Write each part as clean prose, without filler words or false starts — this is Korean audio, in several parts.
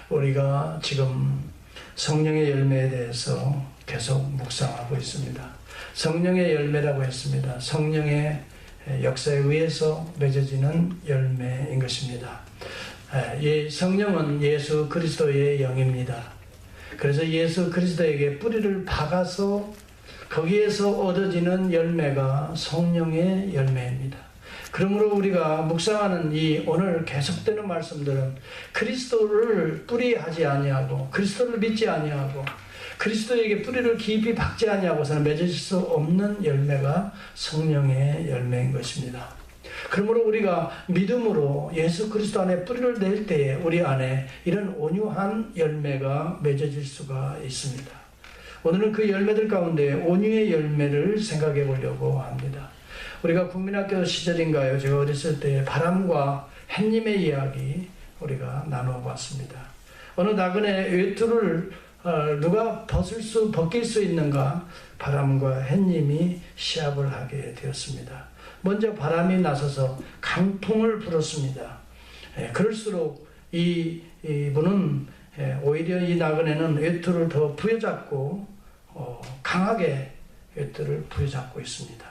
우리가 지금 성령의 열매에 대해서 계속 묵상하고 있습니다. 성령의 열매라고 했습니다. 성령의 역사에 의해서 맺어지는 열매인 것입니다. 이 성령은 예수 그리스도의 영입니다. 그래서 예수 그리스도에게 뿌리를 박아서 거기에서 얻어지는 열매가 성령의 열매입니다. 그러므로 우리가 묵상하는 이 오늘 계속되는 말씀들은 그리스도를 뿌리하지 아니하고 그리스도를 믿지 아니하고 그리스도에게 뿌리를 깊이 박지 아니하고서는 맺어질 수 없는 열매가 성령의 열매인 것입니다. 그러므로 우리가 믿음으로 예수 그리스도 안에 뿌리를 낼 때에 우리 안에 이런 온유한 열매가 맺어질 수가 있습니다. 오늘은 그 열매들 가운데 온유의 열매를 생각해 보려고 합니다. 우리가 국민학교 시절인가요? 제가 어렸을 때 바람과 햇님의 이야기 우리가 나누어 봤습니다. 어느 나그네 외투를 누가 벗길 수 있는가? 바람과 햇님이 시합을 하게 되었습니다. 먼저 바람이 나서서 강풍을 불었습니다. 그럴수록 이분은 오히려 이 나그네는 외투를 더 부여잡고 강하게 외투를 부여잡고 있습니다.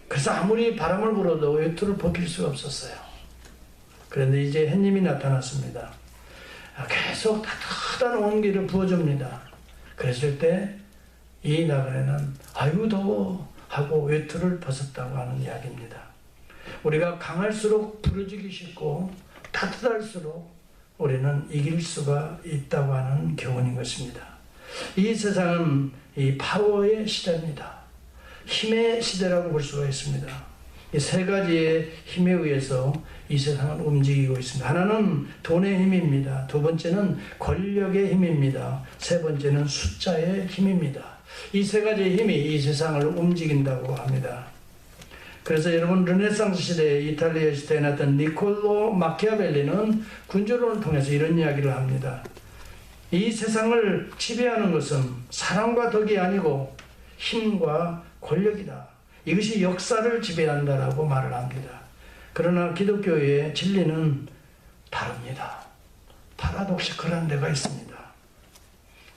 그래서 아무리 바람을 불어도 외투를 벗길 수가 없었어요. 그런데 이제 햇님이 나타났습니다. 계속 따뜻한 온기를 부어줍니다. 그랬을 때 이 나그네는 아유 더워 하고 외투를 벗었다고 하는 이야기입니다. 우리가 강할수록 부러지기 쉽고 따뜻할수록 우리는 이길 수가 있다고 하는 교훈인 것입니다. 이 세상은 이 파워의 시대입니다. 힘의 시대라고 볼 수가 있습니다. 이 세 가지의 힘에 의해서 이 세상은 움직이고 있습니다. 하나는 돈의 힘입니다. 두 번째는 권력의 힘입니다. 세 번째는 숫자의 힘입니다. 이 세 가지의 힘이 이 세상을 움직인다고 합니다. 그래서 여러분 르네상스 시대에 이탈리아 시대에 나왔던 니콜로 마키아벨리는 군주론을 통해서 이런 이야기를 합니다. 이 세상을 지배하는 것은 사랑과 덕이 아니고 힘과 권력이다. 이것이 역사를 지배한다라고 말을 합니다. 그러나 기독교의 진리는 다릅니다. 파라독시컬한 데가 있습니다.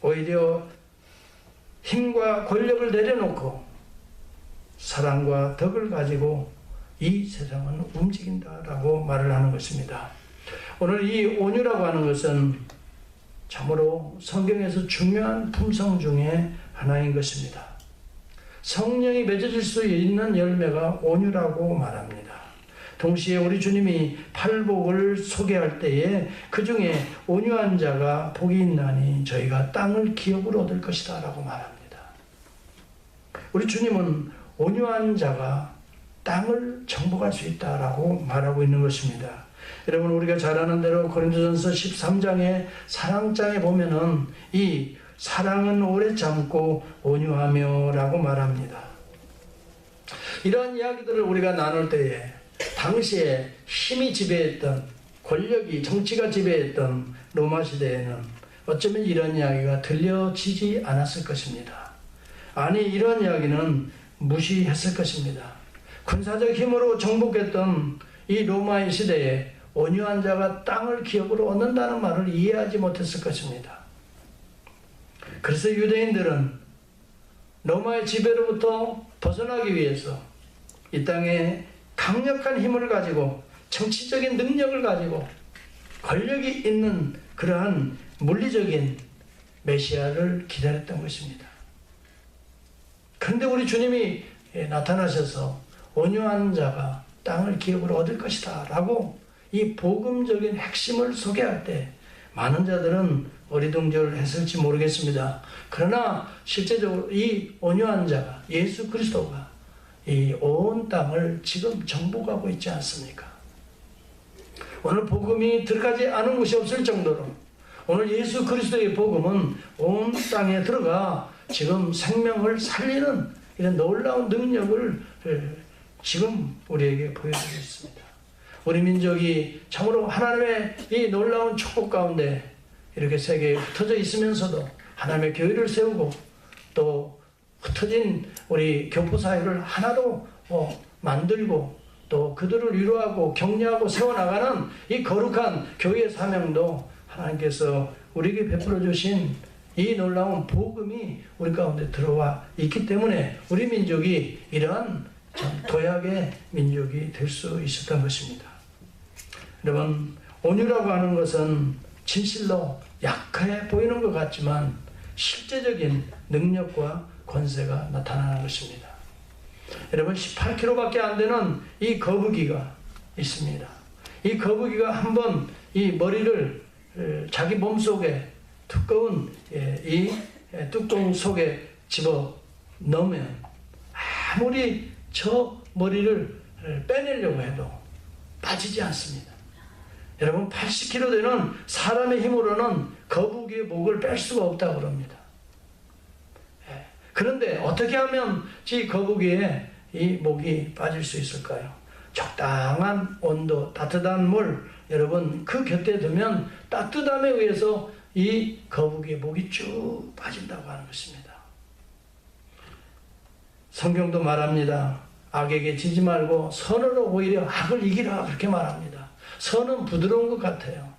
오히려 힘과 권력을 내려놓고 사랑과 덕을 가지고 이 세상은 움직인다라고 말을 하는 것입니다. 오늘 이 온유라고 하는 것은 참으로 성경에서 중요한 품성 중에 하나인 것입니다. 성령이 맺어질 수 있는 열매가 온유라고 말합니다. 동시에 우리 주님이 팔복을 소개할 때에 그 중에 온유한 자가 복이 있나니 저희가 땅을 기업으로 얻을 것이다 라고 말합니다. 우리 주님은 온유한 자가 땅을 정복할 수 있다라고 말하고 있는 것입니다. 여러분 우리가 잘 아는 대로 고린도전서 13장의 사랑장에 보면은 이 사랑은 오래 참고 온유하며 라고 말합니다. 이러한 이야기들을 우리가 나눌 때에 당시에 힘이 지배했던 권력이 정치가 지배했던 로마 시대에는 어쩌면 이런 이야기가 들려지지 않았을 것입니다. 아니 이런 이야기는 무시했을 것입니다. 군사적 힘으로 정복했던 이 로마의 시대에 온유한 자가 땅을 기업으로 얻는다는 말을 이해하지 못했을 것입니다. 그래서 유대인들은 로마의 지배로부터 벗어나기 위해서 이 땅에 강력한 힘을 가지고 정치적인 능력을 가지고 권력이 있는 그러한 물리적인 메시아를 기다렸던 것입니다. 그런데 우리 주님이 나타나셔서 온유한 자가 땅을 기업으로 얻을 것이다 라고 이 복음적인 핵심을 소개할 때 많은 자들은 어리둥절했을지 모르겠습니다. 그러나 실제적으로 이 온유한 자가 예수 그리스도가 이 온 땅을 지금 정복하고 있지 않습니까? 오늘 복음이 들어가지 않은 곳이 없을 정도로 오늘 예수 그리스도의 복음은 온 땅에 들어가 지금 생명을 살리는 이런 놀라운 능력을 지금 우리에게 보여주고 있습니다. 우리 민족이 참으로 하나님의 이 놀라운 축복 가운데 이렇게 세계에 흩어져 있으면서도 하나님의 교회를 세우고 또 흩어진 우리 교포사회를 하나로 만들고 또 그들을 위로하고 격려하고 세워나가는 이 거룩한 교회의 사명도 하나님께서 우리에게 베풀어 주신 이 놀라운 복음이 우리 가운데 들어와 있기 때문에 우리 민족이 이러한 도약의 민족이 될 수 있었던 것입니다. 여러분, 온유라고 하는 것은 진실로 약해 보이는 것 같지만 실제적인 능력과 권세가 나타나는 것입니다. 여러분, 18kg밖에 안 되는 이 거북이가 있습니다. 이 거북이가 한번 이 머리를 자기 몸속에 두꺼운 이 뚜껑 속에 집어 넣으면 아무리 저 머리를 빼내려고 해도 빠지지 않습니다. 여러분, 80kg 되는 사람의 힘으로는 거북이의 목을 뺄 수가 없다고 그럽니다. 그런데 어떻게 하면 이 거북이의 이 목이 빠질 수 있을까요? 적당한 온도, 따뜻한 물, 여러분 그 곁에 두면 따뜻함에 의해서 이 거북이의 목이 쭉 빠진다고 하는 것입니다. 성경도 말합니다. 악에게 지지 말고 선으로 오히려 악을 이기라, 그렇게 말합니다. 선은 부드러운 것 같아요.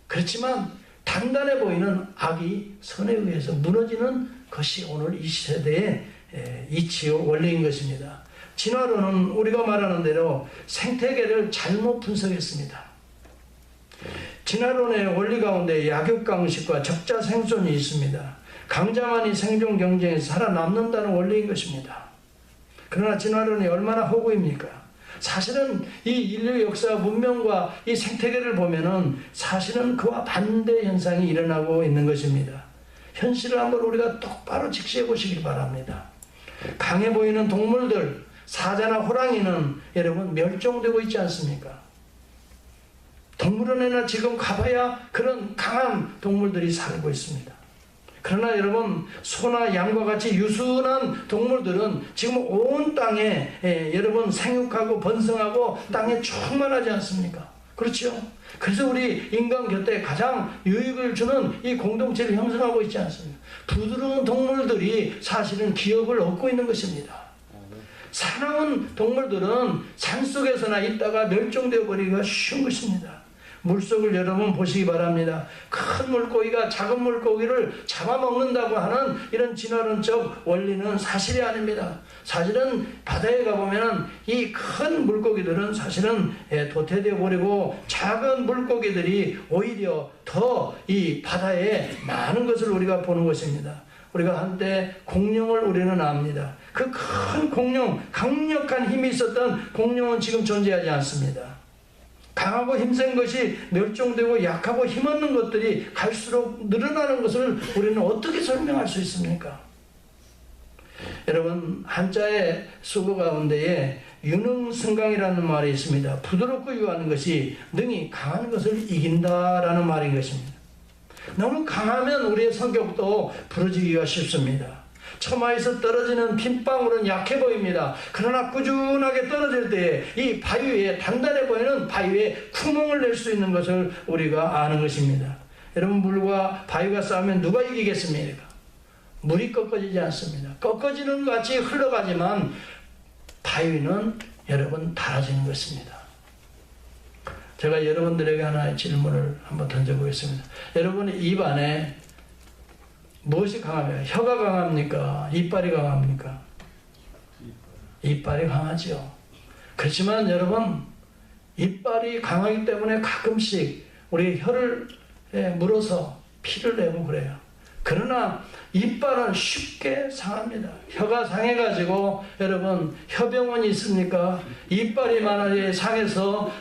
그렇지만 단단해 보이는 악이 선에 의해서 무너지는 것이 오늘 이 시대의 이치요 원리인 것입니다. 진화론은 우리가 말하는 대로 생태계를 잘못 분석했습니다. 진화론의 원리 가운데 약육강식과 적자 생존이 있습니다. 강자만이 생존 경쟁에서 살아남는다는 원리인 것입니다. 그러나 진화론이 얼마나 허구입니까? 사실은 이 인류 역사 문명과 이 생태계를 보면은 사실은 그와 반대 현상이 일어나고 있는 것입니다. 현실을 한번 우리가 똑바로 직시해 보시기 바랍니다. 강해 보이는 동물들, 사자나 호랑이는 여러분 멸종되고 있지 않습니까? 동물원에나 지금 가봐야 그런 강한 동물들이 살고 있습니다. 그러나 여러분, 소나 양과 같이 유순한 동물들은 지금 온 땅에 여러분 생육하고 번성하고 땅에 충만하지 않습니까? 그렇죠? 그래서 우리 인간 곁에 가장 유익을 주는 이 공동체를 형성하고 있지 않습니까? 부드러운 동물들이 사실은 기업을 얻고 있는 것입니다. 사나운 동물들은 산속에서나 있다가 멸종되어 버리기가 쉬운 것입니다. 물속을 여러분 보시기 바랍니다. 큰 물고기가 작은 물고기를 잡아먹는다고 하는 이런 진화론적 원리는 사실이 아닙니다. 사실은 바다에 가보면 이 큰 물고기들은 사실은 도태되어 버리고 작은 물고기들이 오히려 더 이 바다에 많은 것을 우리가 보는 것입니다. 우리가 한때 공룡을 우리는 압니다. 그 큰 공룡, 강력한 힘이 있었던 공룡은 지금 존재하지 않습니다. 강하고 힘센 것이 멸종되고 약하고 힘없는 것들이 갈수록 늘어나는 것을 우리는 어떻게 설명할 수 있습니까? 여러분, 한자의 수거 가운데에 유능승강이라는 말이 있습니다. 부드럽고 유하는 것이 능히 강한 것을 이긴다라는 말인 것입니다. 너무 강하면 우리의 성격도 부러지기가 쉽습니다. 처마에서 떨어지는 핀방울은 약해 보입니다. 그러나 꾸준하게 떨어질 때 이 바위에, 단단해 보이는 바위에 구멍을 낼 수 있는 것을 우리가 아는 것입니다. 여러분, 물과 바위가 싸우면 누가 이기겠습니까? 물이 꺾어지지 않습니다. 꺾어지는 것 같이 흘러가지만 바위는 여러분 닳아지는 것입니다. 제가 여러분들에게 하나의 질문을 한번 던져보겠습니다. 여러분의 입 안에 무엇이 강합니까? 혀가 강합니까? 이빨이 강합니까? 이빨이 강하죠. 그렇지만 여러분, 이빨이 강하기 때문에 가끔씩 우리 혀를 물어서 피를 내고 그래요. 그러나 이빨은 쉽게 상합니다. 혀가 상해가지고 여러분 혀병원이 있습니까? 이빨이 많이 상해서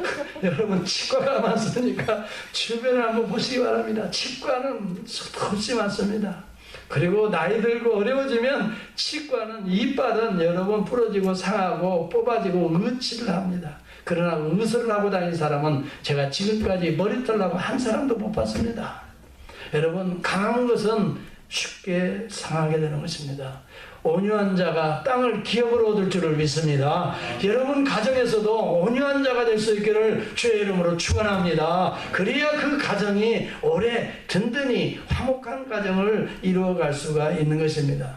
여러분 치과가 많습니까? 주변을 한번 보시기 바랍니다. 치과는 수없이 많습니다. 그리고 나이 들고 어려워지면 치과는 이빨은 여러 번 부러지고 상하고 뽑아지고 의치를 합니다. 그러나 의술을 하고 다닌 사람은 제가 지금까지 머리털나고 한 사람도 못 봤습니다. 여러분, 강한 것은 쉽게 상하게 되는 것입니다. 온유한 자가 땅을 기업으로 얻을 줄을 믿습니다. 여러분 가정에서도 온유한 자가 될 수 있기를 주의 이름으로 축원합니다. 그래야 그 가정이 오래 든든히 화목한 가정을 이루어갈 수가 있는 것입니다.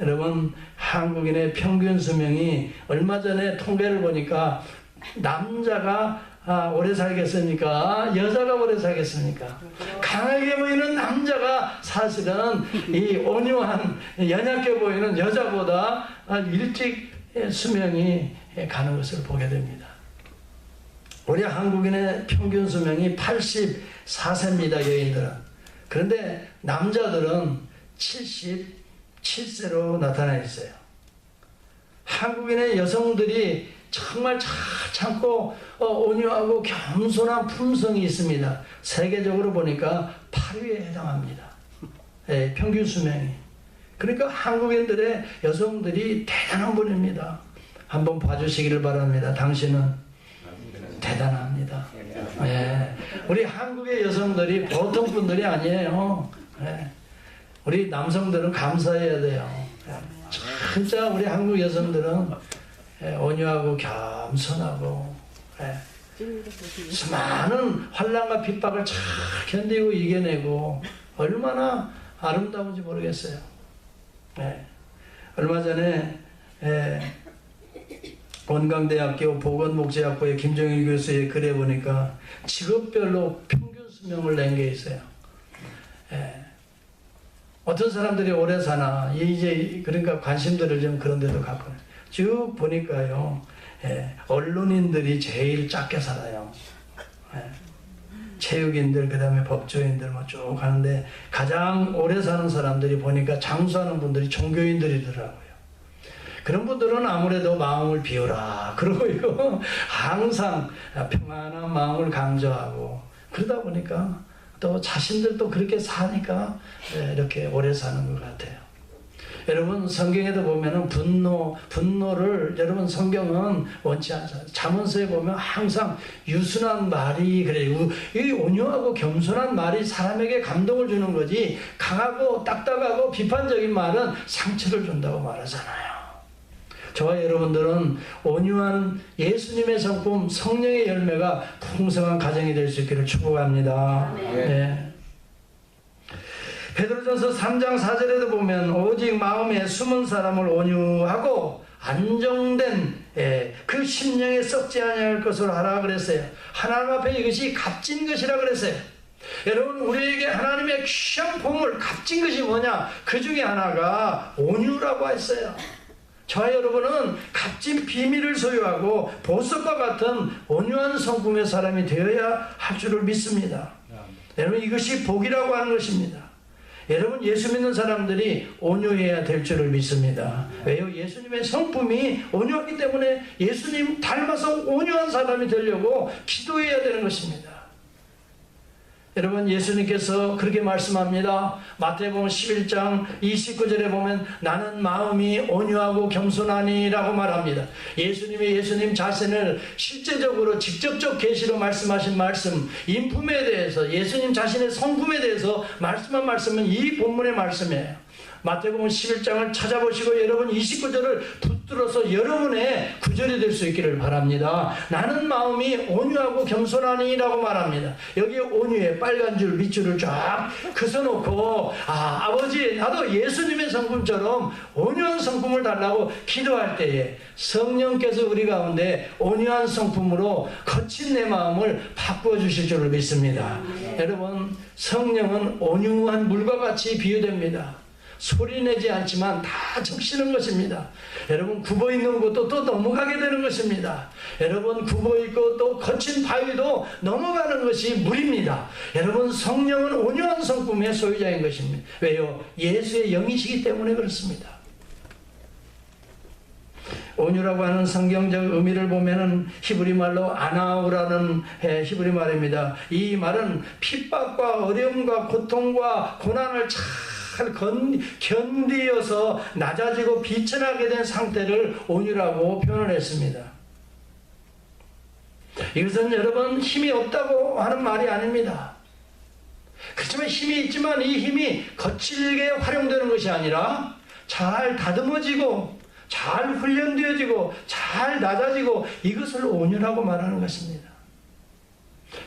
여러분, 한국인의 평균 수명이 얼마 전에 통계를 보니까 남자가 오래 살겠습니까? 여자가 오래 살겠습니까? 강하게 보이는 남자가 사실은 이 온유한 연약해 보이는 여자보다 일찍 수명이 가는 것을 보게 됩니다. 우리 한국인의 평균 수명이 84세입니다. 여인들은. 그런데 남자들은 77세로 나타나 있어요. 한국인의 여성들이 정말 잘 참고 온유하고 겸손한 품성이 있습니다. 세계적으로 보니까 8위에 해당합니다. 평균 수명이. 그러니까 한국인들의 여성들이 대단한 분입니다. 한번 봐주시기를 바랍니다. 당신은 대단합니다. 우리 한국의 여성들이 보통 분들이 아니에요. 우리 남성들은 감사해야 돼요. 진짜 우리 한국 여성들은 온유하고 겸손하고 수많은 환난과 핍박을 잘 견디고 이겨내고 얼마나 아름다운지 모르겠어요. 얼마 전에 원광대학교 보건복지학부의 김정일 교수의 글에 보니까 직업별로 평균 수명을 낸 게 있어요. 어떤 사람들이 오래 사나 이제 그러니까 관심들을 좀 그런 데도 갖고 쭉 보니까요, 언론인들이 제일 작게 살아요. 체육인들, 그 다음에 법조인들 뭐 쭉 가는데 가장 오래 사는 사람들이 보니까 장수하는 분들이 종교인들이더라고요. 그런 분들은 아무래도 마음을 비우라 그러고요, 항상 평안한 마음을 강조하고 그러다 보니까 또 자신들도 그렇게 사니까 이렇게 오래 사는 것 같아요. 여러분 성경에도 보면은 분노를 여러분 성경은 원치 않잖아요. 잠언서에 보면 항상 유순한 말이 그래요. 이 온유하고 겸손한 말이 사람에게 감동을 주는 거지 강하고 딱딱하고 비판적인 말은 상처를 준다고 말하잖아요. 저와 여러분들은 온유한 예수님의 성품 성령의 열매가 풍성한 가정이 될 수 있기를 축복합니다. 네. 베드로전서 3장 4절에도 보면 오직 마음에 숨은 사람을 온유하고 안정된 그 심령에 썩지 아니할 것으로 하라 그랬어요. 하나님 앞에 이것이 값진 것이라 그랬어요. 여러분 우리에게 하나님의 귀한 보물 값진 것이 뭐냐? 그 중에 하나가 온유라고 했어요. 저와 여러분은 값진 비밀을 소유하고 보석과 같은 온유한 성품의 사람이 되어야 할 줄을 믿습니다. 여러분 이것이 복이라고 하는 것입니다. 여러분 예수 믿는 사람들이 온유해야 될 줄을 믿습니다. 왜요? 예수님의 성품이 온유하기 때문에 예수님 닮아서 온유한 사람이 되려고 기도해야 되는 것입니다. 여러분 예수님께서 그렇게 말씀합니다. 마태복음 11장 29절에 보면 나는 마음이 온유하고 겸손하니 라고 말합니다. 예수님 자신을 실제적으로 직접적 계시로 말씀하신 말씀, 인품에 대해서 예수님 자신의 성품에 대해서 말씀한 말씀은 이 본문의 말씀이에요. 마태복음 11장을 찾아보시고 여러분 29절을 붙들어서 여러분의 구절이 될 수 있기를 바랍니다. 나는 마음이 온유하고 겸손하니 라고 말합니다. 여기 온유에 빨간 줄 밑줄을 쫙 그어놓고 아버지 나도 예수님의 성품처럼 온유한 성품을 달라고 기도할 때에 성령께서 우리 가운데 온유한 성품으로 거친 내 마음을 바꾸어 주실 줄을 믿습니다. 여러분 성령은 온유한 물과 같이 비유됩니다. 소리내지 않지만 다 적시는 것입니다. 여러분 굽어있는 곳도 또 넘어가게 되는 것입니다. 여러분 굽어있고 또 거친 바위도 넘어가는 것이 물입니다. 여러분 성령은 온유한 성품의 소유자인 것입니다. 왜요? 예수의 영이시기 때문에 그렇습니다. 온유라고 하는 성경적 의미를 보면은 히브리 말로 아나우라는 히브리 말입니다. 이 말은 핍박과 어려움과 고통과 고난을 잘 견디어서 낮아지고 비천하게 된 상태를 온유라고 표현을 했습니다. 이것은 여러분 힘이 없다고 하는 말이 아닙니다. 그렇지만 힘이 있지만 이 힘이 거칠게 활용되는 것이 아니라 잘 다듬어지고 잘 훈련되어지고 잘 낮아지고 이것을 온유라고 말하는 것입니다.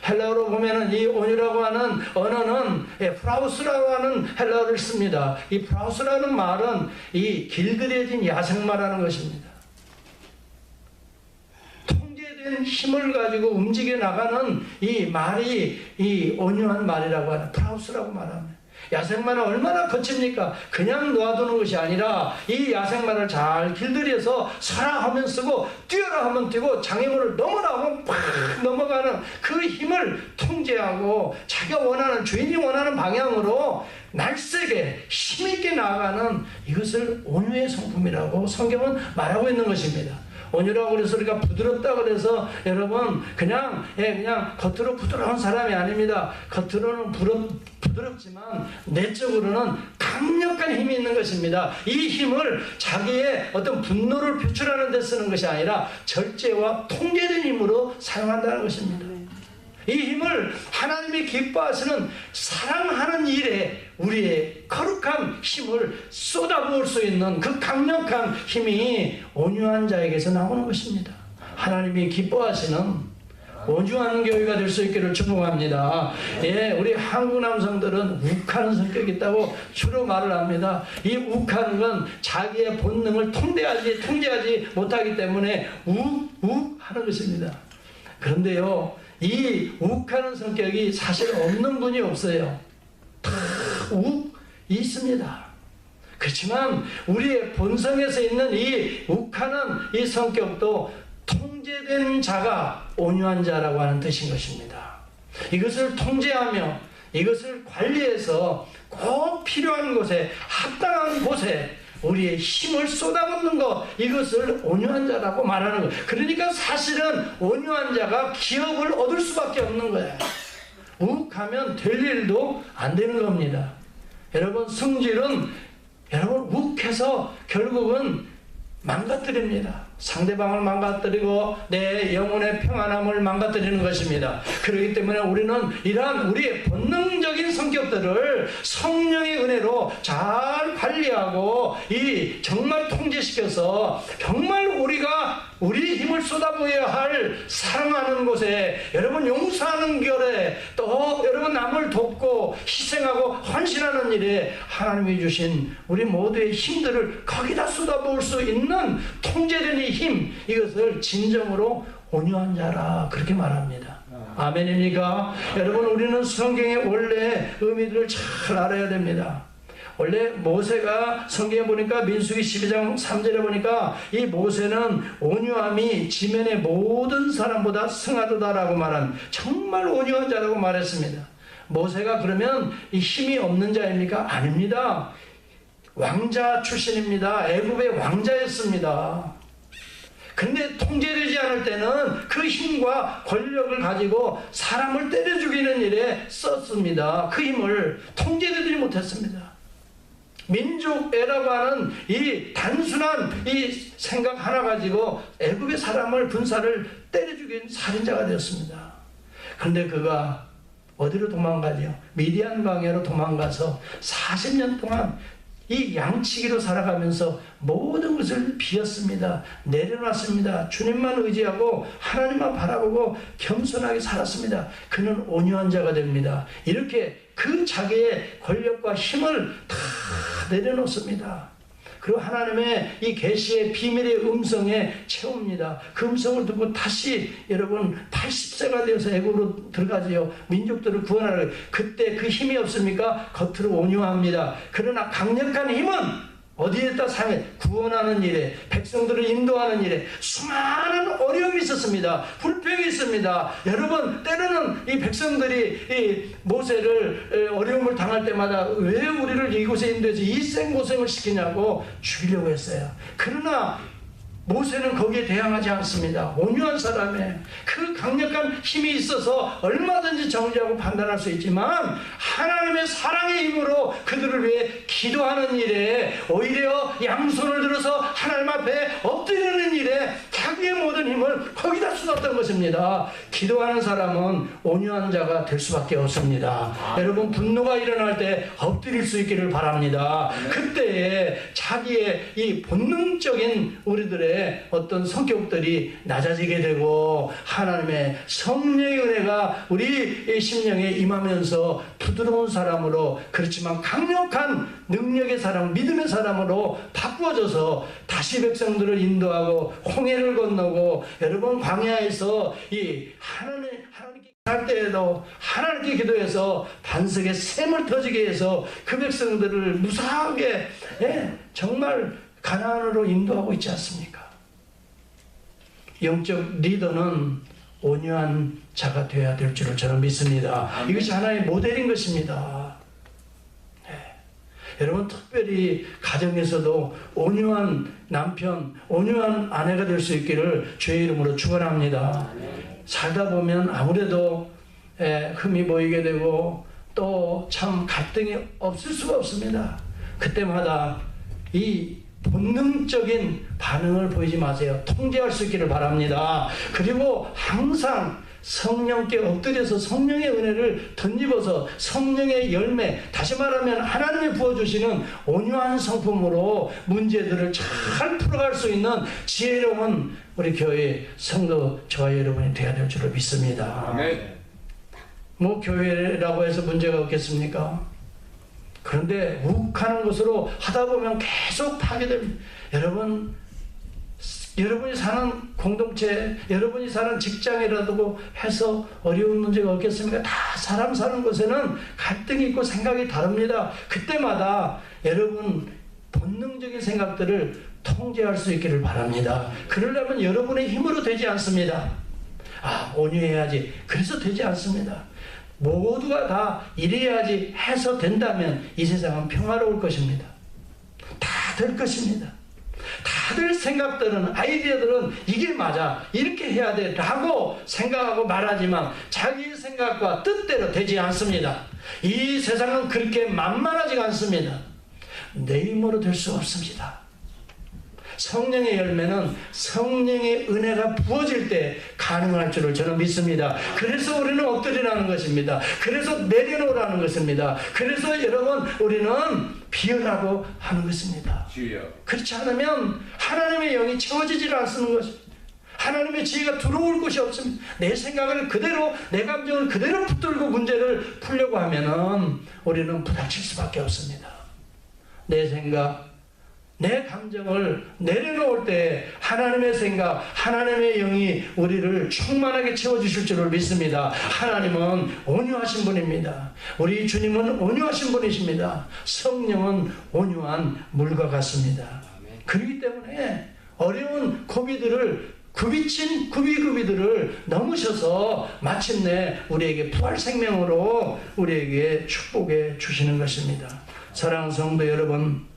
헬라어로 보면은 이 온유라고 하는 언어는 프라우스라고 하는 헬라어를 씁니다. 이 프라우스라는 말은 이 길들여진 야생마라는 것입니다. 통제된 통제된 힘을 가지고 움직여 나가는 이 말이 이 온유한 말이라고 하는 프라우스라고 말합니다. 야생마는 얼마나 거칩니까? 그냥 놓아두는 것이 아니라 이 야생마를 잘 길들여서 서라 하면 쓰고 뛰어라 하면 뛰고 장애물을 넘어라 하면 팍 넘어가는 그 힘을 통제하고 자기가 원하는, 주인이 원하는 방향으로 날쌔게 힘있게 나아가는, 이것을 온유의 성품이라고 성경은 말하고 있는 것입니다. 온유라고 그래서 우리가 부드럽다 그래서 여러분 그냥 겉으로 부드러운 사람이 아닙니다. 겉으로는 부드럽지만 내적으로는 강력한 힘이 있는 것입니다. 이 힘을 자기의 어떤 분노를 표출하는 데 쓰는 것이 아니라 절제와 통제된 힘으로 사용한다는 것입니다. 이 힘을 하나님이 기뻐하시는 사랑하는 일에 우리의 거룩한 힘을 쏟아부을 수 있는 그 강력한 힘이 온유한 자에게서 나오는 것입니다. 하나님이 기뻐하시는 온유한 교회가 될 수 있기를 축복합니다. 예, 우리 한국 남성들은 욱하는 성격이 있다고 주로 말을 합니다. 이 욱하는 건 자기의 본능을 통제하지 못하기 때문에 욱 하는 것입니다. 그런데요, 이 욱하는 성격이 사실 없는 분이 없어요. 다 있습니다. 그렇지만 우리의 본성에서 있는 이 욱하는 이 성격도 통제된 자가 온유한 자라고 하는 뜻인 것입니다. 이것을 통제하며 이것을 관리해서 꼭 필요한 곳에, 합당한 곳에 우리의 힘을 쏟아붓는 것, 이것을 온유한 자라고 말하는 것. 그러니까 사실은 온유한 자가 기업을 얻을 수밖에 없는 거예요. 욱하면 될 일도 안 되는 겁니다. 여러분, 성질은 여러분 욱해서 결국은 망가뜨립니다. 상대방을 망가뜨리고 내 영혼의 평안함을 망가뜨리는 것입니다. 그렇기 때문에 우리는 이러한 우리의 본능적인 성격들을 성령의 은혜로 잘 관리하고 정말 통제시켜서 정말 우리가 우리 힘을 쏟아부어야 할 사랑하는 곳에, 여러분 용서하는 결에, 또 여러분 남을 돕고 희생하고 헌신하는 일에 하나님이 주신 우리 모두의 힘들을 거기다 쏟아부을 수 있는 통제된 이 힘, 이것을 진정으로 온유한 자라 그렇게 말합니다. 아멘입니까? 여러분, 우리는 성경의 원래 의미들을 잘 알아야 됩니다. 원래 모세가 성경에 보니까 민수기 12장 3절에 보니까 이 모세는 온유함이 지면의 모든 사람보다 승하도다라고 말한 정말 온유한 자라고 말했습니다. 모세가 그러면 이 힘이 없는 자입니까? 아닙니다. 왕자 출신입니다. 애굽의 왕자였습니다. 근데 통제되지 않을 때는 그 힘과 권력을 가지고 사람을 때려 죽이는 일에 썼습니다. 그 힘을 통제되지 못했습니다. 민족애라고 하는 이 단순한 이 생각 하나 가지고 애굽의 사람을, 군사를 때려 죽인 살인자가 되었습니다. 그런데 그가 어디로 도망가죠? 미디안 광야로 도망가서 40년 동안 이 양치기로 살아가면서 모든 것을 비웠습니다. 내려놨습니다. 주님만 의지하고 하나님만 바라보고 겸손하게 살았습니다. 그는 온유한 자가 됩니다. 이렇게 그 자기의 권력과 힘을 다 내려놓습니다. 그리고 하나님의 이 계시의 비밀의 음성에 채웁니다. 그 음성을 듣고 다시 여러분 80세가 되어서 애굽으로 들어가지요. 민족들을 구원하라. 그때 그 힘이 없습니까? 겉으로 온유합니다. 그러나 강력한 힘은 어디에다 사용해? 구원하는 일에, 백성들을 인도하는 일에 수많은 어려움이 있었습니다. 불평이 있습니다. 여러분, 때로는 이 백성들이 이 모세를 어려움을 당할 때마다 왜 우리를 이곳에 인도해서 이 생고생을 시키냐고 죽이려고 했어요. 그러나 모세는 거기에 대항하지 않습니다. 온유한 사람이에요. 그 강력한 힘이 있어서 얼마든지 정죄하고 판단할 수 있지만 하나님의 사랑의 힘으로 그들을 위해 기도하는 일에 오히려 양손을 들어서 하나님 앞에 엎드리는 일에 자기의 모든 힘을 거기다 쏟았던 것입니다. 기도하는 사람은 온유한 자가 될 수밖에 없습니다. 여러분, 분노가 일어날 때 엎드릴 수 있기를 바랍니다. 그때에 자기의 이 본능적인 우리들의 어떤 성격들이 낮아지게 되고 하나님의 성령의 은혜가 우리 심령에 임하면서 부드러운 사람으로, 그렇지만 강력한 능력의 사람, 믿음의 사람으로 바꾸어져서 다시 백성들을 인도하고 홍해를 건너고 여러분 광야에서 이 하나님께 할 때에도 하나님께 기도해서 반석에 샘을 터지게 해서 그 백성들을 무사하게 정말 가나안으로 인도하고 있지 않습니까? 영적 리더는 온유한 자가 되어야 될 줄을 저는 믿습니다. 이것이 하나의 모델인 것입니다. 여러분 특별히 가정에서도 온유한 남편, 온유한 아내가 될 수 있기를 주의 이름으로 축원합니다. 살다 보면 아무래도 흠이 보이게 되고 또 참 갈등이 없을 수가 없습니다. 그때마다 이 본능적인 반응을 보이지 마세요. 통제할 수 있기를 바랍니다. 그리고 항상 성령께 엎드려서 성령의 은혜를 덧입어서 성령의 열매, 다시 말하면 하나님이 부어주시는 온유한 성품으로 문제들을 잘 풀어갈 수 있는 지혜로운 우리 교회 성도 저와 여러분이 되어야 될 줄을 믿습니다. 아멘. 뭐 교회라고 해서 문제가 없겠습니까? 그런데 욱하는 것으로 하다 보면 계속 파괴됩니다. 여러분이 사는 공동체, 여러분이 사는 직장이라도 해서 어려운 문제가 없겠습니까? 다 사람 사는 곳에는 갈등이 있고 생각이 다릅니다. 그때마다 여러분 본능적인 생각들을 통제할 수 있기를 바랍니다. 그러려면 여러분의 힘으로 되지 않습니다. 온유해야지. 그래서 되지 않습니다. 모두가 다 이래야지 해서 된다면 이 세상은 평화로울 것입니다. 다 될 것입니다. 다들 생각들은, 아이디어들은 이게 맞아, 이렇게 해야 돼 라고 생각하고 말하지만 자기 생각과 뜻대로 되지 않습니다. 이 세상은 그렇게 만만하지가 않습니다. 내 힘으로 될 수 없습니다. 성령의 열매는 성령의 은혜가 부어질 때 가능할 줄을 저는 믿습니다. 그래서 우리는 엎드리라는 것입니다. 그래서 내려놓으라는 것입니다. 그래서 여러분 우리는 비우라고 하는 것입니다. 그렇지 않으면 하나님의 영이 채워지질 않는 것입니다. 하나님의 지혜가 들어올 곳이 없습니다. 내 생각을 그대로, 내 감정을 그대로 붙들고 문제를 풀려고 하면은 우리는 부닥칠 수밖에 없습니다. 내 생각, 내 감정을 내려놓을 때 하나님의 생각, 하나님의 영이 우리를 충만하게 채워주실 줄을 믿습니다. 하나님은 온유하신 분입니다. 우리 주님은 온유하신 분이십니다. 성령은 온유한 물과 같습니다. 그렇기 때문에 어려운 구비들을 넘으셔서 마침내 우리에게 부활 생명으로 우리에게 축복해 주시는 것입니다. 사랑하는 성도 여러분,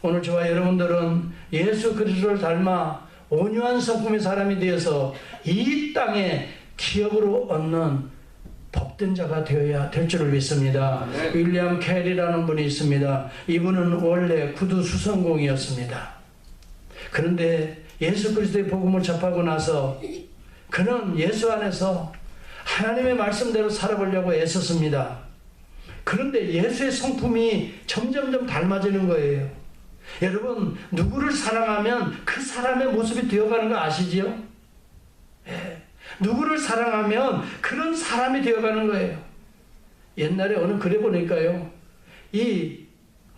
오늘 저와 여러분들은 예수 그리스도를 닮아 온유한 성품의 사람이 되어서 이 땅에 기업으로 얻는 복된 자가 되어야 될 줄을 믿습니다. 윌리엄 캐리라는 분이 있습니다. 이분은 원래 구두 수선공이었습니다. 그런데 예수 그리스도의 복음을 접하고 나서 그는 예수 안에서 하나님의 말씀대로 살아보려고 애썼습니다. 그런데 예수의 성품이 점점점 닮아지는 거예요. 여러분, 누구를 사랑하면 그 사람의 모습이 되어가는 거 아시지요? 누구를 사랑하면 그런 사람이 되어가는 거예요. 옛날에 어느 글에 보니까요,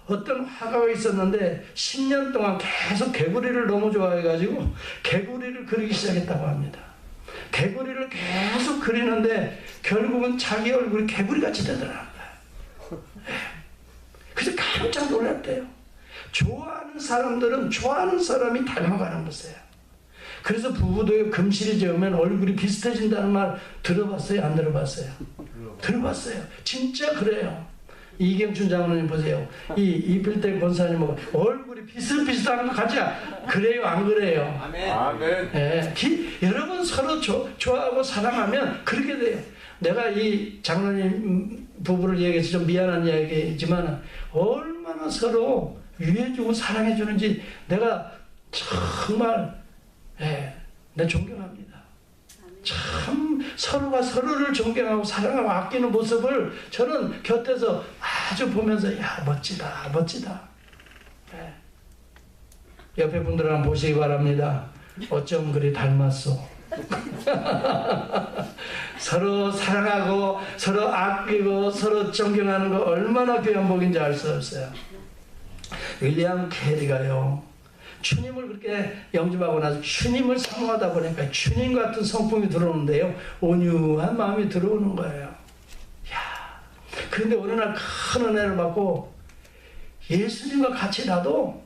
어떤 화가가 있었는데 10년 동안 계속 개구리를 너무 좋아해가지고 개구리를 그리기 시작했다고 합니다. 개구리를 계속 그리는데 결국은 자기 얼굴이 개구리같이 되더라고요. 그래서 깜짝 놀랐대요. 좋아하는 사람들은 좋아하는 사람이 닮아가는 것이에요. 그래서 부부도 금실이 지으면 얼굴이 비슷해진다는 말 들어봤어요? 안 들어봤어요? 들어봤어요. 진짜 그래요. 이경춘 장로님 보세요. 이필대 권사님하고 얼굴이 비슷비슷한 거 같지? 그래요? 안 그래요? 아멘. 여러분 서로 좋아하고 사랑하면 그렇게 돼요. 내가 이 장로님 부부를 얘기해서 좀 미안한 이야기지만 얼마나 서로 위해주고 사랑해주는지 내가 정말 내 존경합니다. 참 서로가 서로를 존경하고 사랑하고 아끼는 모습을 저는 곁에서 아주 보면서 야 멋지다. 옆에 분들 한번 보시기 바랍니다. 어쩜 그리 닮았소. 서로 사랑하고 서로 아끼고 서로 존경하는 거 얼마나 귀한 복인지 알 수 없어요. 윌리엄 캐리가요, 주님을 그렇게 영접하고 나서 주님을 사모하다 보니까 주님 같은 성품이 들어오는데요. 온유한 마음이 들어오는 거예요. 야, 그런데 어느 날 큰 은혜를 받고 예수님과 같이 나도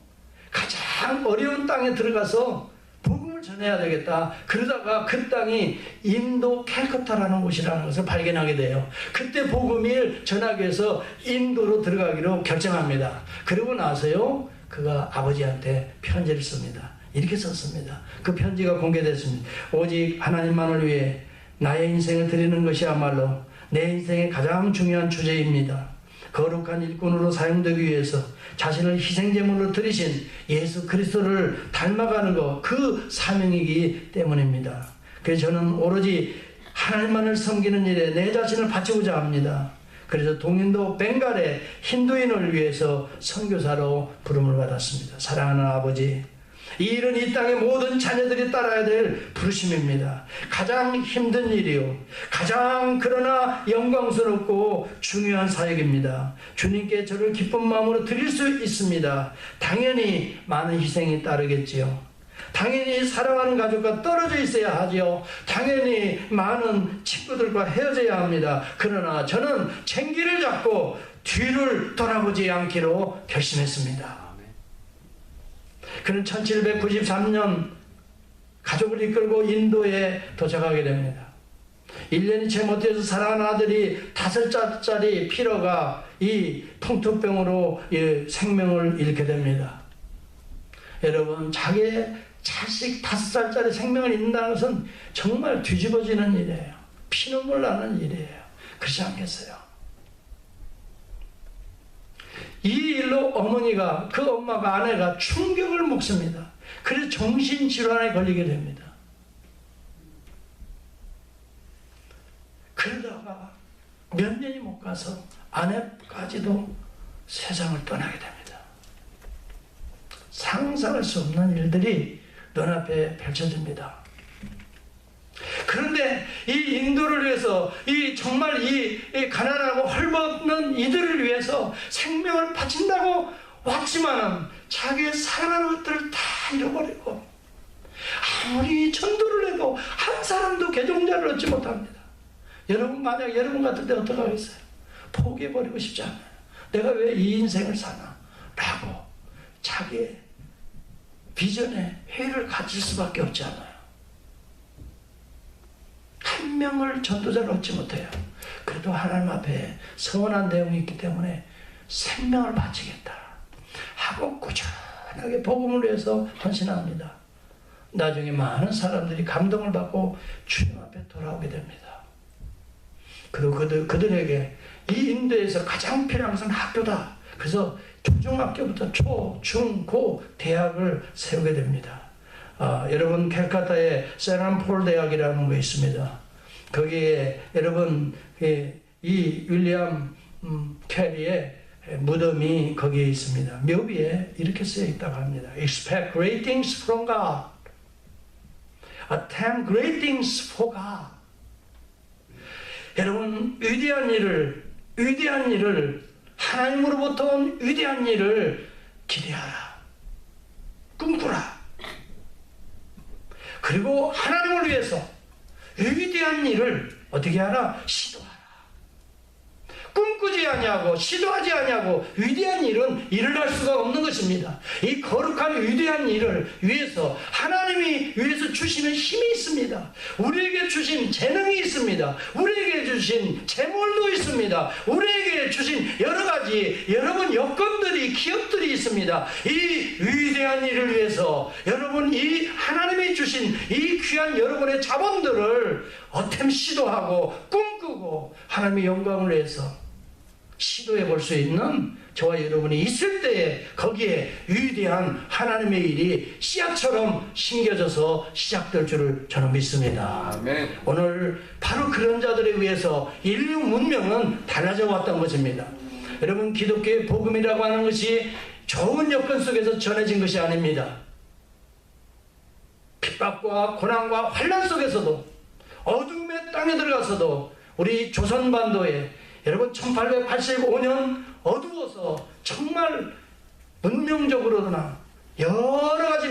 가장 어려운 땅에 들어가서 복음을 전해야 되겠다. 그러다가 그 땅이 인도 캘커타라는 곳이라는 것을 발견하게 돼요. 그때 복음을 전하기 위해서 인도로 들어가기로 결정합니다. 그러고 나서요, 그가 아버지한테 편지를 씁니다. 이렇게 썼습니다. 그 편지가 공개됐습니다. 오직 하나님만을 위해 나의 인생을 드리는 것이야말로 내 인생의 가장 중요한 주제입니다. 거룩한 일꾼으로 사용되기 위해서 자신을 희생제물로 드리신 예수 그리스도를 닮아가는 것, 그 사명이기 때문입니다. 그래서 저는 오로지 하나님만을 섬기는 일에 내 자신을 바치고자 합니다. 그래서 동인도 벵갈의 힌두인을 위해서 선교사로 부름을 받았습니다. 사랑하는 아버지, 이 일은 이 땅의 모든 자녀들이 따라야 될 부르심입니다. 가장 힘든 일이요, 가장 그러나 영광스럽고 중요한 사역입니다. 주님께 저를 기쁜 마음으로 드릴 수 있습니다. 당연히 많은 희생이 따르겠지요. 당연히 사랑하는 가족과 떨어져 있어야 하지요. 당연히 많은 친구들과 헤어져야 합니다. 그러나 저는 챙기를 잡고 뒤를 돌아보지 않기로 결심했습니다. 그는 1793년 가족을 이끌고 인도에 도착하게 됩니다. 1년이 채 못해서 사랑하는 아들이 5살짜리 피러가 이 풍토병으로 생명을 잃게 됩니다. 여러분, 자기의 자식 5살짜리 생명을 잃는다는 것은 정말 뒤집어지는 일이에요. 피눈물 나는 일이에요. 그렇지 않겠어요? 이 일로 어머니가, 그 엄마가, 아내가 충격을 먹습니다. 그래서 정신질환에 걸리게 됩니다. 그러다가 몇 년이 못 가서 아내까지도 세상을 떠나게 됩니다. 상상할 수 없는 일들이 눈앞에 펼쳐집니다. 그런데 이 인도를 위해서, 정말 이 가난하고 헐벗는 이들을 위해서 생명을 바친다고 왔지만은 자기의 사랑하는 것들을 다 잃어버리고 아무리 전도를 해도 한 사람도 개종자를 얻지 못합니다. 여러분, 만약 여러분 같은 데 어떡하겠어요? 포기해버리고 싶지 않아요. 내가 왜 이 인생을 사나? 라고 자기의 비전에 회의를 가질 수밖에 없지 않아요. 한 명을 전도자를 얻지 못해요. 그래도 하나님 앞에 서운한 내용이 있기 때문에 생명을 바치겠다 하고 꾸준하게 복음을 위해서 헌신합니다. 나중에 많은 사람들이 감동을 받고 주님 앞에 돌아오게 됩니다. 그리고 그들에게 이 인도에서 가장 필요한 것은 학교다. 그래서 초중학교부터 초, 중, 고 대학을 세우게 됩니다. 여러분, 캘카타에 세란폴 대학이라는 거 있습니다. 거기에 여러분 이 윌리엄 캐리의 무덤이 거기에 있습니다. 묘비에 이렇게 쓰여 있다고 합니다. Expect great things from God. Attempt great things for God. 여러분, 위대한 일을 하나님으로부터 온 위대한 일을 기대하라. 꿈꾸라. 그리고 하나님을 위해서 위대한 일을 어떻게 하라? 시도하라. 꿈꾸지 아니하고 시도하지 아니하고 위대한 일은 일어날 수가 없는 것입니다. 이 거룩한 위대한 일을 위해서 하나님이 위해서 주시는 힘이 있습니다. 우리에게 주신 재능이 있습니다. 우리에게 주신 재물도 있습니다. 우리에게 주신 여러 가지 여러분 여건들이, 기업들이 있습니다. 이 위대한 일을 위해서 여러분, 이 하나님이 주신 이 귀한 여러분의 자본들을 어템 시도하고 꿈꾸고 하나님의 영광을 위해서 시도해 볼 수 있는 저와 여러분이 있을 때에 거기에 위대한 하나님의 일이 씨앗처럼 심겨져서 시작될 줄을 저는 믿습니다. 아멘. 오늘 바로 그런 자들에 의해서 인류 문명은 달라져 왔던 것입니다. 여러분, 기독교의 복음이라고 하는 것이 좋은 여건 속에서 전해진 것이 아닙니다. 핍박과 고난과 환난 속에서도, 어둠의 땅에 들어가서도 우리 조선반도에 여러분 1885년 어두워서 정말 문명적으로나 여러 가지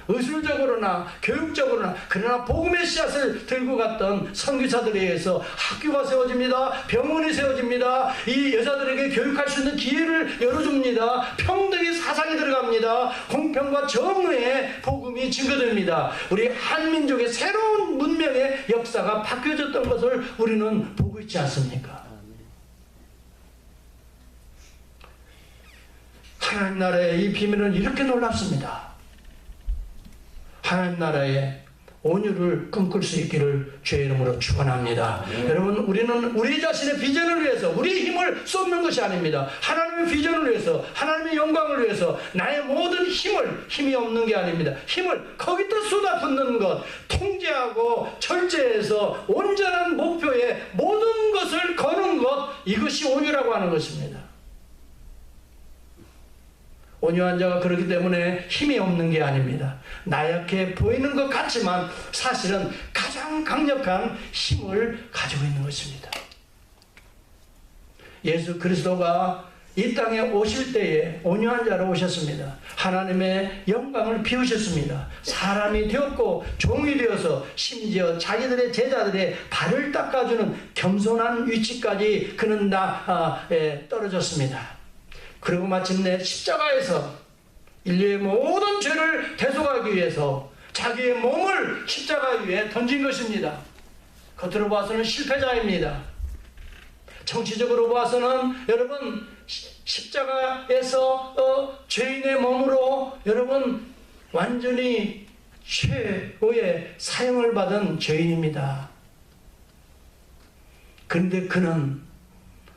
의술적으로나 교육적으로나, 그러나 복음의 씨앗을 들고 갔던 선교사들에 의해서 학교가 세워집니다. 병원이 세워집니다. 이 여자들에게 교육할 수 있는 기회를 열어줍니다. 평등의 사상이 들어갑니다. 공평과 정의의 복음이 증거됩니다. 우리 한민족의 새로운 문명의 역사가 바뀌어졌던 것을 우리는 보고 있지 않습니까? 하나님 나라의 이 비밀은 이렇게 놀랍습니다. 하나님 나라의 온유를 꿈꿀 수 있기를 주의 이름으로 축원합니다. 여러분, 우리는 우리 자신의 비전을 위해서 우리의 힘을 쏟는 것이 아닙니다. 하나님의 비전을 위해서, 하나님의 영광을 위해서 나의 모든 힘이 없는 게 아닙니다. 힘을 거기다 쏟아붓는 것, 통제하고 절제해서 온전한 목표에 모든 것을 거는 것, 이것이 온유라고 하는 것입니다. 온유한 자가 그렇기 때문에 힘이 없는 게 아닙니다. 나약해 보이는 것 같지만 사실은 가장 강력한 힘을 가지고 있는 것입니다. 예수 그리스도가 이 땅에 오실 때에 온유한 자로 오셨습니다. 하나님의 영광을 비우셨습니다. 사람이 되었고 종이 되어서 심지어 자기들의 제자들의 발을 닦아주는 겸손한 위치까지 그는 떨어졌습니다. 그리고 마침내 십자가에서 인류의 모든 죄를 대속하기 위해서 자기의 몸을 십자가 위에 던진 것입니다. 겉으로 봐서는 실패자입니다. 정치적으로 봐서는 여러분 십자가에서 죄인의 몸으로 여러분 완전히 최고의 사형을 받은 죄인입니다. 그런데 그는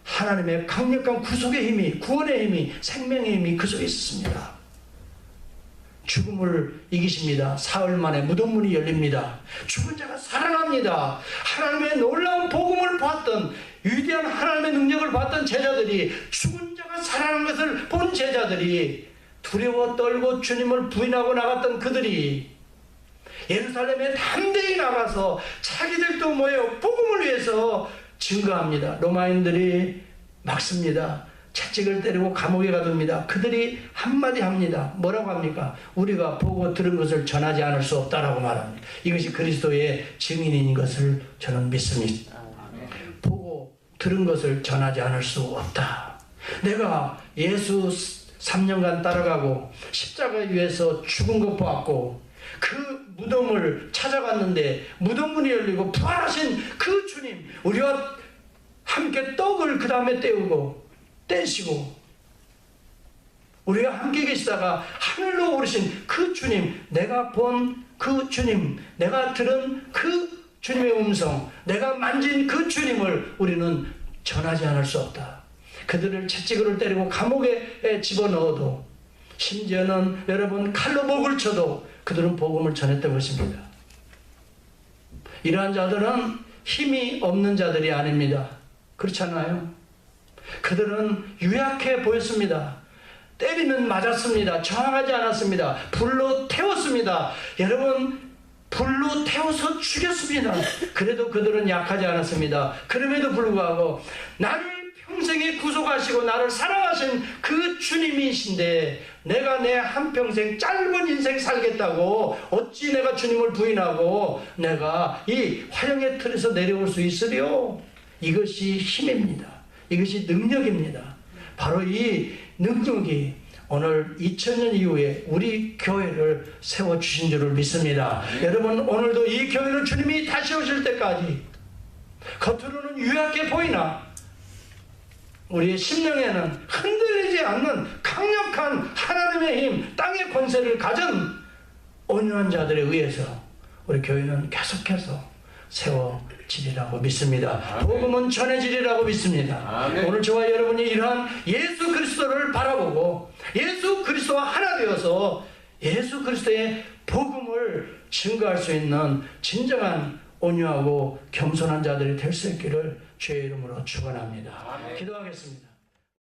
하나님의 강력한 구속의 힘이, 구원의 힘이, 생명의 힘이 그 속에 있습니다. 죽음을 이기십니다. 사흘 만에 무덤문이 열립니다. 죽은 자가 살아납니다. 하나님의 놀라운 복음을 봤던, 위대한 하나님의 능력을 봤던 제자들이, 죽은 자가 살아난 것을 본 제자들이, 두려워 떨고 주님을 부인하고 나갔던 그들이 예루살렘에 담대히 나가서 자기들도 모여 복음을 위해서 증거합니다. 로마인들이 막습니다. 채찍을 때리고 감옥에 가둡니다. 그들이 한마디 합니다. 뭐라고 합니까? 우리가 보고 들은 것을 전하지 않을 수 없다라고 말합니다. 이것이 그리스도의 증인인 것을 저는 믿습니다. 보고 들은 것을 전하지 않을 수 없다. 내가 예수 3년간 따라가고 십자가 위에서 죽은 것 봤고 그 무덤을 찾아갔는데 무덤문이 열리고 부활하신 그 주님, 우리와 함께 떡을 그 다음에 떼시고 우리가 함께 계시다가 하늘로 오르신 그 주님, 내가 본 그 주님, 내가 들은 그 주님의 음성, 내가 만진 그 주님을 우리는 전하지 않을 수 없다. 그들을 채찍으로 때리고 감옥에 집어넣어도, 심지어는 여러분 칼로 목을 쳐도 그들은 복음을 전했던 것입니다. 이러한 자들은 힘이 없는 자들이 아닙니다. 그렇잖아요. 그들은 유약해 보였습니다. 때리면 맞았습니다. 저항하지 않았습니다. 불로 태웠습니다. 여러분, 불로 태워서 죽였습니다. 그래도 그들은 약하지 않았습니다. 그럼에도 불구하고 나를 평생에 구속하시고 나를 사랑하신 그 주님이신데 내가 내 한평생 짧은 인생 살겠다고 어찌 내가 주님을 부인하고 내가 이 화령의 틀에서 내려올 수 있으리요? 이것이 힘입니다. 이것이 능력입니다. 바로 이 능력이 오늘 2000년 이후에 우리 교회를 세워주신 줄을 믿습니다. 여러분, 오늘도 이 교회를 주님이 다시 오실 때까지 겉으로는 유약해 보이나 우리의 심령에는 흔들리지 않는 강력한 하나님의 힘, 땅의 권세를 가진 온유한 자들에 의해서 우리 교회는 계속해서 세워지리라고 믿습니다. 복음은 전해지리라고 믿습니다. 오늘 저와 여러분이 이러한 예수 그리스도를 바라보고 예수 그리스도와 하나 되어서 예수 그리스도의 복음을 증거할 수 있는 진정한 온유하고 겸손한 자들이 될 수 있기를 주의 이름으로 축원합니다. 기도하겠습니다.